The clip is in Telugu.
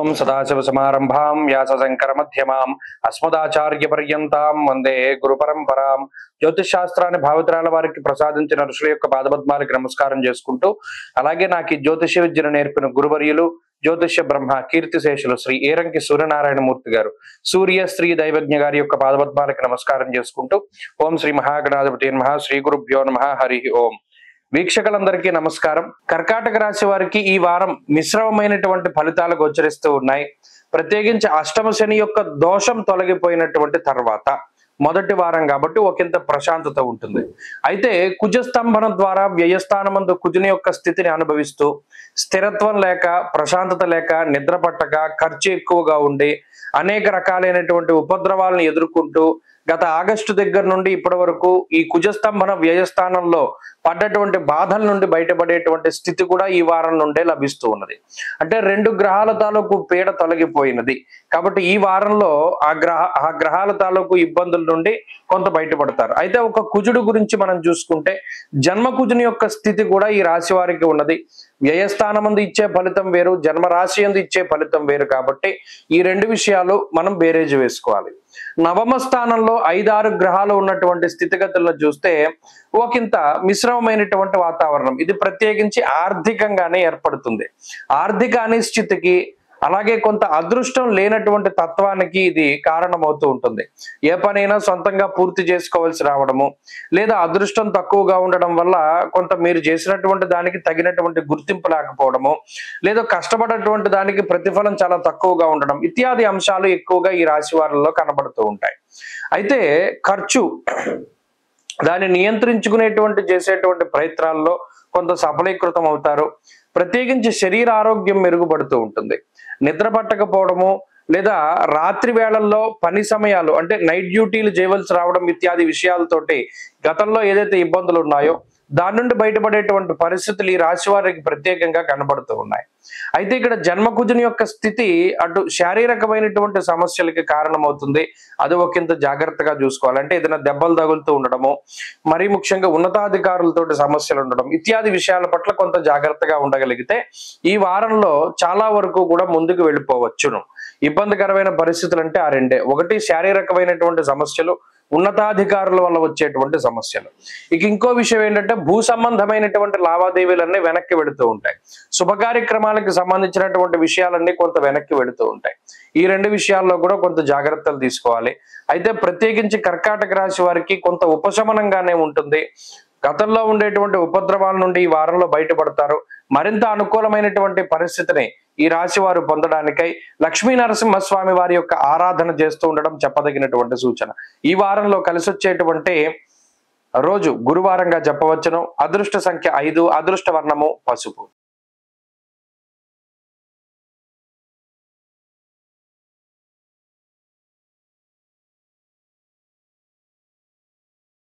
ఓం సదాశివసమారంభాం వ్యాసశంకరమధ్యమాం అస్మదాచార్యపర్యంతాం వందే గురు పరంపరాం. జ్యోతిష్ శాస్త్రాన్ని భావితరాల వారికి ప్రసాదించిన ఋషుల యొక్క పాదపద్మాలకు నమస్కారం చేసుకుంటూ, అలాగే నాకు ఈ జ్యోతిష విద్యను నేర్పిన గురువర్యులు జ్యోతిష బ్రహ్మ కీర్తిశేషులు శ్రీ ఏరంకి సూర్యనారాయణమూర్తి గారు, సూర్య శ్రీ దైవజ్ఞ గారి యొక్క పాదపద్మాలకు నమస్కారం చేసుకుంటూ, ఓం శ్రీ మహాగణాధిపతి నమః, శ్రీ గురుభ్యో నమః, హరి ఓం. వీక్షకులందరికీ నమస్కారం. కర్కాటక రాశి వారికి ఈ వారం మిశ్రమమైనటువంటి ఫలితాలు గోచరిస్తూ ఉన్నాయి. ప్రత్యేకించి అష్టమ శని యొక్క దోషం తొలగిపోయినటువంటి తర్వాత మొదటి వారం కాబట్టి ఒకంత ప్రశాంతత ఉంటుంది. అయితే కుజస్తంభనం ద్వారా వ్యయస్థానమందు కుజుని యొక్క స్థితిని అనుభవిస్తూ స్థిరత్వం లేక, ప్రశాంతత లేక, నిద్ర పట్టక, ఖర్చు ఎక్కువగా ఉండి అనేక రకాలైనటువంటి ఉపద్రవాలను ఎదుర్కొంటూ గత ఆగస్టు దగ్గర నుండి ఇప్పటి వరకు ఈ కుజస్తంభన వ్యయస్థానంలో పడ్డటువంటి బాధల నుండి బయటపడేటువంటి స్థితి కూడా ఈ వారం నుండే లభిస్తూ ఉన్నది. అంటే రెండు గ్రహాల తాలూకు పీడ తొలగిపోయినది కాబట్టి ఈ వారంలో ఆ గ్రహాల తాలూకు ఇబ్బందుల నుండి కొంత బయటపడతారు. అయితే ఒక కుజుడు గురించి మనం చూసుకుంటే జన్మ కుజుని యొక్క స్థితి కూడా ఈ రాశి వారికి ఉన్నది. వ్యయస్థానమందు ఇచ్చే ఫలితం వేరు, జన్మ రాశి యందు ఇచ్చే ఫలితం వేరు కాబట్టి ఈ రెండు విషయాలు మనం బేరేజ్ వేసుకోవాలి. నవమ స్థానంలో 5-6 గ్రహాలు ఉన్నటువంటి స్థితిగతులను చూస్తే ఒకంత మిశ్రమమైనటువంటి వాతావరణం. ఇది ప్రత్యేకించి ఆర్థికంగానే ఏర్పడుతుంది. ఆర్థిక అనిశ్చితికి, అలాగే కొంత అదృష్టం లేనటువంటి తత్వానికి ఇది కారణమవుతూ ఉంటుంది. ఏ పనైనా సొంతంగా పూర్తి చేసుకోవాల్సి రావడము, లేదా అదృష్టం తక్కువగా ఉండడం వల్ల కొంత మీరు చేసినటువంటి దానికి తగినటువంటి గుర్తింపు లేకపోవడము, లేదా కష్టపడేటువంటి దానికి ప్రతిఫలం చాలా తక్కువగా ఉండడం ఇత్యాది అంశాలు ఎక్కువగా ఈ రాశి వారిలో కనబడుతూ ఉంటాయి. అయితే ఖర్చు దాన్ని నియంత్రించుకునేటువంటి చేసేటువంటి ప్రయత్నాల్లో కొంత సఫలీకృతం అవుతారు. ప్రత్యేకించి శరీర ఆరోగ్యం మెరుగుపడుతూ ఉంటుంది. నిద్ర పట్టకపోవడము, లేదా రాత్రి వేళల్లో పని సమయాలు అంటే నైట్ డ్యూటీలు చేయవలసి రావడం ఇత్యాది విషయాలతోటి గతంలో ఏదైతే ఇబ్బందులు ఉన్నాయో దాని నుండి బయటపడేటువంటి పరిస్థితులు ఈ రాశి వారికి ప్రత్యేకంగా కనబడుతూ ఉన్నాయి. అయితే ఇక్కడ జన్మకుజుని యొక్క స్థితి అటు శారీరకమైనటువంటి సమస్యలకి కారణమవుతుంది. అది ఒకంత జాగ్రత్తగా చూసుకోవాలి. అంటే ఏదైనా దెబ్బలు తగులుతూ ఉండడము, మరీ ముఖ్యంగా ఉన్నతాధికారులతోటి సమస్యలు ఉండడం ఇత్యాది విషయాల పట్ల కొంత జాగ్రత్తగా ఉండగలిగితే ఈ వారంలో చాలా వరకు కూడా ముందుకు వెళ్ళిపోవచ్చును. ఇబ్బందికరమైన పరిస్థితులు అంటే ఆ రెండే. ఒకటి శారీరకమైనటువంటి సమస్యలు, ఉన్నతాధికారుల వల్ల వచ్చేటువంటి సమస్యలు. ఇక ఇంకో విషయం ఏంటంటే భూ సంబంధమైనటువంటి లావాదేవీలన్నీ వెనక్కి వెళుతూ ఉంటాయి. శుభ కార్యక్రమాలకు సంబంధించినటువంటి విషయాలన్నీ కొంత వెనక్కి వెళుతూ ఉంటాయి. ఈ రెండు విషయాల్లో కూడా కొంత జాగ్రత్తలు తీసుకోవాలి. అయితే ప్రత్యేకించి కర్కాటక రాశి వారికి కొంత ఉపశమనంగానే ఉంటుంది. గతంలో ఉండేటువంటి ఉపద్రవాల నుండి ఈ వారంలో బయటపడతారు. మరింత అనుకూలమైనటువంటి పరిస్థితిని ఈ రాశి వారు పొందడానికై లక్ష్మీ నరసింహస్వామి వారి యొక్క ఆరాధన చేస్తూ ఉండడం చెప్పదగినటువంటి సూచన. ఈ వారంలో కలిసి వచ్చేటువంటి రోజు గురువారంగా చెప్పవచ్చును. అదృష్ట సంఖ్య 5, అదృష్ట వర్ణము పసుపు.